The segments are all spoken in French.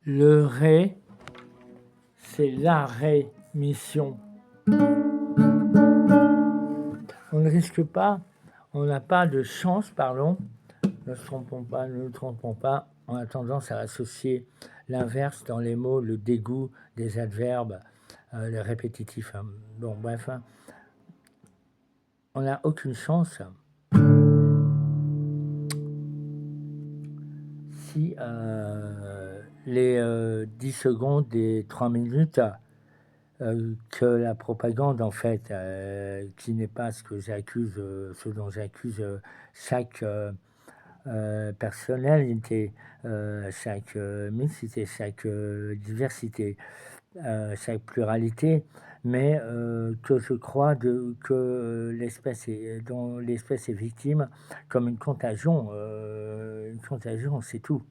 Le ré, c'est la rémission. On ne risque pas, on n'a pas de chance, pardon, ne nous trompons pas, on a tendance à associer l'inverse dans les mots, le dégoût des adverbes, les répétitifs. Bon, bref, on n'a aucune chance si les 10 secondes et 3 minutes que la propagande, en fait, qui n'est pas ce que j'accuse, ce dont j'accuse chaque personnalité, chaque mixité, chaque diversité, chaque pluralité, mais que je crois que l'espèce dont l'espèce est victime comme une contagion, c'est tout.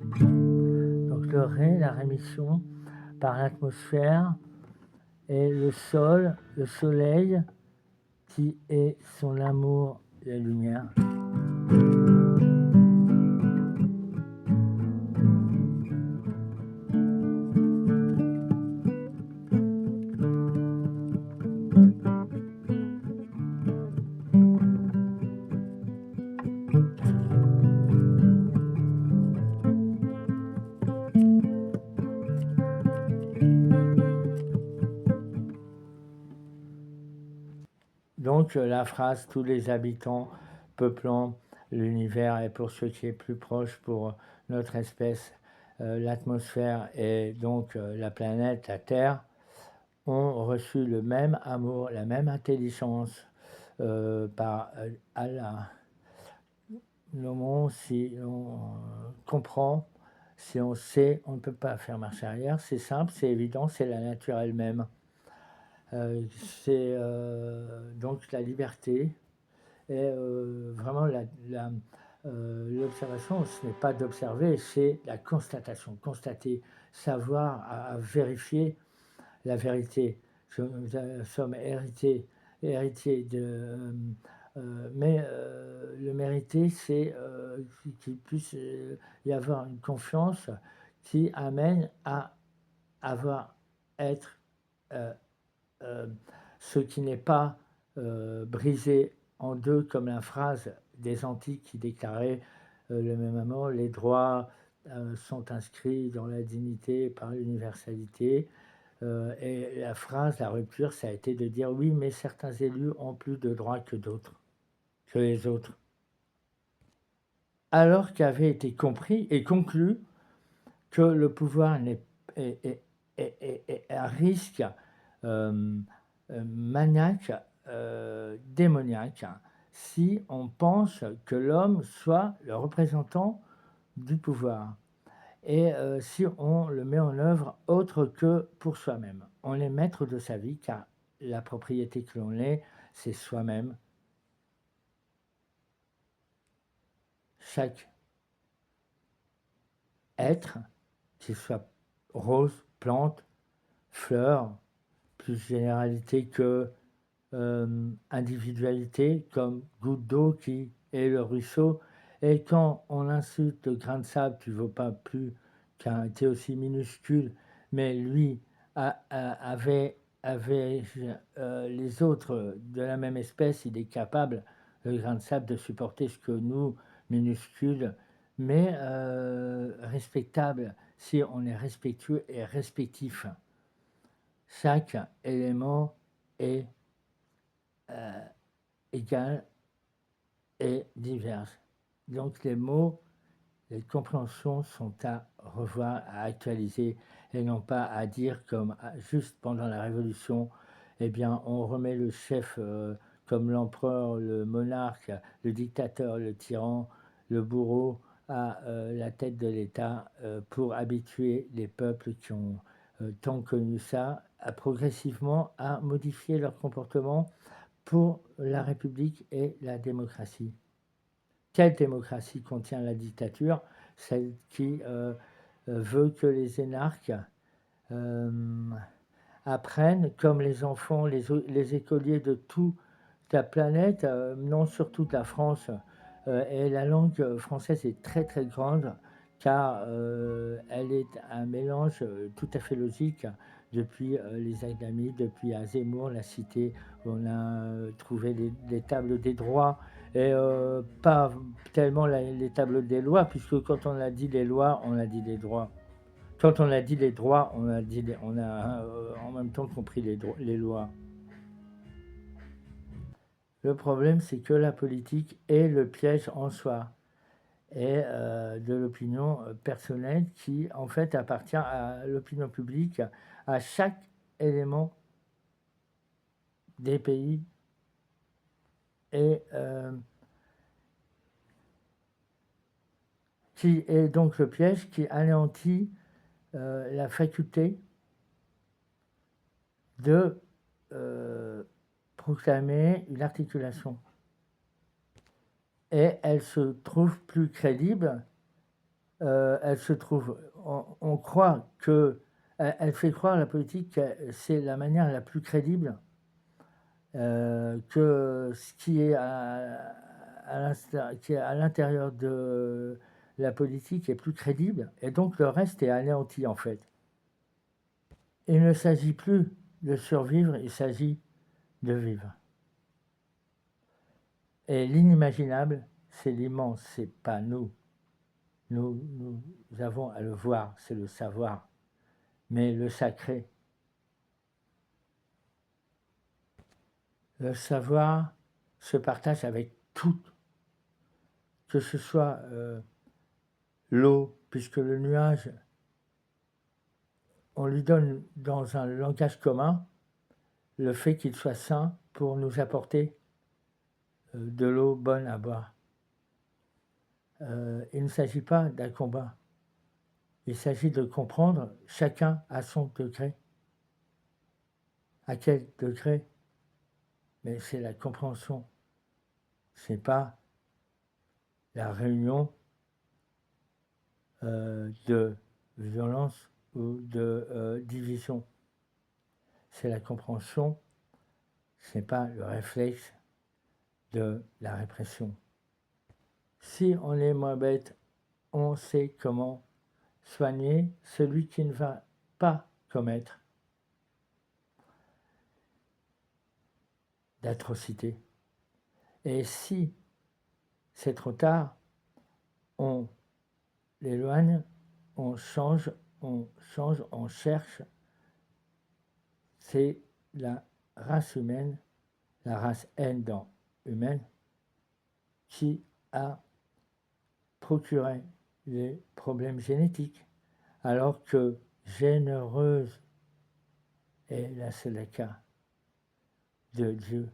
Donc le ré, la rémission par l'atmosphère, et le sol, le soleil, qui est son amour, la lumière. Donc la phrase « tous les habitants peuplant l'univers » et pour ce qui est plus proche pour notre espèce, l'atmosphère et donc la planète, la Terre, ont reçu le même amour, la même intelligence par Allah. Si on comprend, si on sait, on ne peut pas faire marche arrière. C'est simple, c'est évident, c'est la nature elle-même. C'est donc la liberté et vraiment l'observation, ce n'est pas d'observer, c'est la constatation, constater, savoir, à vérifier la vérité. Nous sommes héritiers de... mais le mériter, c'est qu'il puisse y avoir une confiance qui amène à être ce qui n'est pas brisé en deux comme la phrase des Antiques qui déclarait le même amour, les droits sont inscrits dans la dignité par l'universalité. Et la phrase, la rupture, ça a été de dire oui, mais certains élus ont plus de droits que d'autres, que les autres. Alors qu'avait été compris et conclu que le pouvoir est un risque maniaque, démoniaque, si on pense que l'homme soit le représentant du pouvoir. Et si on le met en œuvre autre que pour soi-même. On est maître de sa vie, car la propriété que l'on est, c'est soi-même. Chaque être, qu'il soit rose, plante, fleur, plus généralité que individualité, comme goutte d'eau qui est le ruisseau. Et quand on insulte le grain de sable, tu ne vaux pas plus qu'un, était aussi minuscule, mais lui avait les autres de la même espèce, il est capable, le grain de sable, de supporter ce que nous, minuscules, mais respectable, si on est respectueux et respectif. Chaque élément est égal et divers. Donc les mots, les compréhensions sont à revoir, à actualiser, et non pas à dire comme juste pendant la Révolution, eh bien on remet le chef comme l'empereur, le monarque, le dictateur, le tyran, le bourreau à la tête de l'État pour habituer les peuples qui ont tant connu ça, progressivement à modifier leur comportement pour la République et la démocratie. Quelle démocratie contient la dictature? Celle qui veut que les énarques apprennent, comme les enfants, les écoliers de toute la planète, non surtout de la France, et la langue française est très très grande, car elle est un mélange tout à fait logique depuis les Académies, depuis à Zemmour, la cité, où on a trouvé les tables des droits, et pas tellement les tables des lois, puisque quand on a dit les lois, on a dit les droits. Quand on a dit les droits, on a, dit on a en même temps compris les lois. Le problème, c'est que la politique est le piège en soi, et de l'opinion personnelle qui, en fait, appartient à l'opinion publique, à chaque élément des pays, et qui est donc le piège qui anéantit la faculté de proclamer une articulation. Et elle se trouve plus crédible, elle se trouve, on croit que, elle fait croire à la politique que c'est la manière la plus crédible, que ce qui est à l'intérieur de la politique est plus crédible, et donc le reste est anéanti en fait. Il ne s'agit plus de survivre, il s'agit de vivre. Et l'inimaginable, c'est l'immense, c'est pas nous. Nous avons à le voir, c'est le savoir. Mais le sacré, le savoir se partage avec tout, que ce soit l'eau, puisque le nuage, on lui donne dans un langage commun le fait qu'il soit sain pour nous apporter de l'eau bonne à boire. Il ne s'agit pas d'un combat, il s'agit de comprendre chacun à son degré. À quel degré? Mais c'est la compréhension, c'est pas la réunion de violence ou de division. C'est la compréhension, ce n'est pas le réflexe de la répression. Si on est moins bête, on sait comment soigner celui qui ne va pas commettre d'atrocité. Et si c'est trop tard, on l'éloigne, on change, on cherche. C'est la race humaine, la race humaine, qui a procuré les problèmes génétiques, alors que généreuse est la séleca de Dieu.